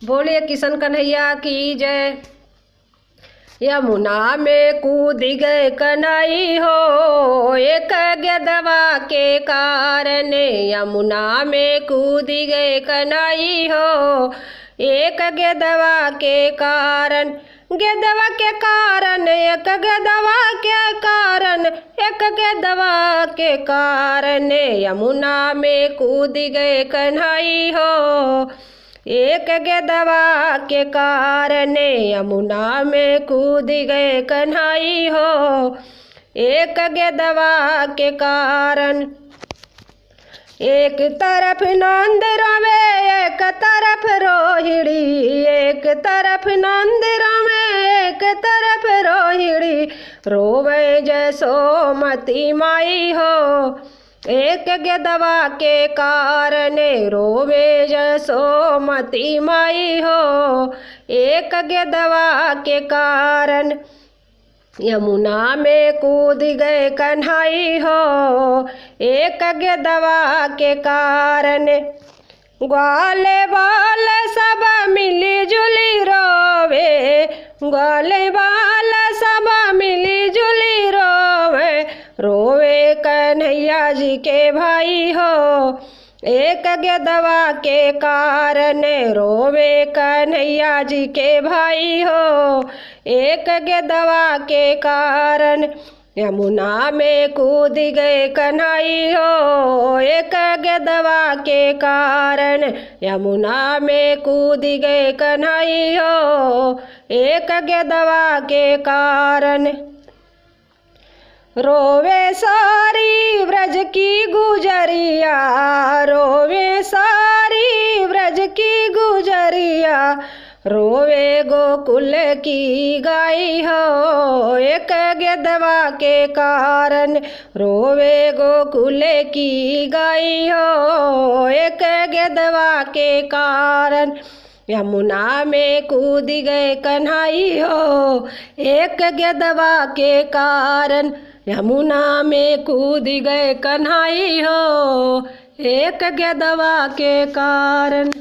बोलिए किशन कन्हैया की जय। यमुना में कूद गए कन्हई हो, एक गिद्धवा के कारण। यमुना में कूद गए कन्हई हो, एक गिद्धवा के कारण। गिद्धवा के कारण, एक गिद्धवा के कारण, एक गिद्धवा के कारण। यमुना में कूद गए कन्हई हो, एक गिद्धवा के कारण। यमुना में कूद गए कन्हई हो, एक गिद्धवा के कारण। एक तरफ नंद रमे, एक तरफ रोहिणी। एक तरफ नंद रमे, एक तरफ रोहिणी। रोवे जसोमती माई हो, एक गिद्धवा के कारण। रोवे जसोमती माई हो, एक गिद्धवा के कारण। यमुना में कूद गए कन्हई हो, एक गिद्धवा के कारण। ग्वाले बाल सब मिली जुली रोवे, ग्वाले बाल सब मिली जुली रोवे। रोवे कन्हैया जी के भाई हो, एक गिद्धवा के कारण। रोवे कन्हैया जी के भाई हो, एक गिद्धवा के कारण। यमुना में कूद गए कन्हई हो, एक गिद्धवा के कारण। यमुना में कूद गए कन्हई हो, एक गिद्धवा के कारण। रोवे सारी ब्रज की गुजरिया, रोवे सारी ब्रज की गुजरिया। रोवे गोकुल की गाई हो, एक गिद्धवा के कारण। रोवे गोकुल की गाई हो, एक गिद्धवा के कारण। यमुना में कूद गए कन्हई हो, एक गिद्धवा के कारण। यमुना में कूद गए कन्हई हो, एक गिद्धवा के कारण।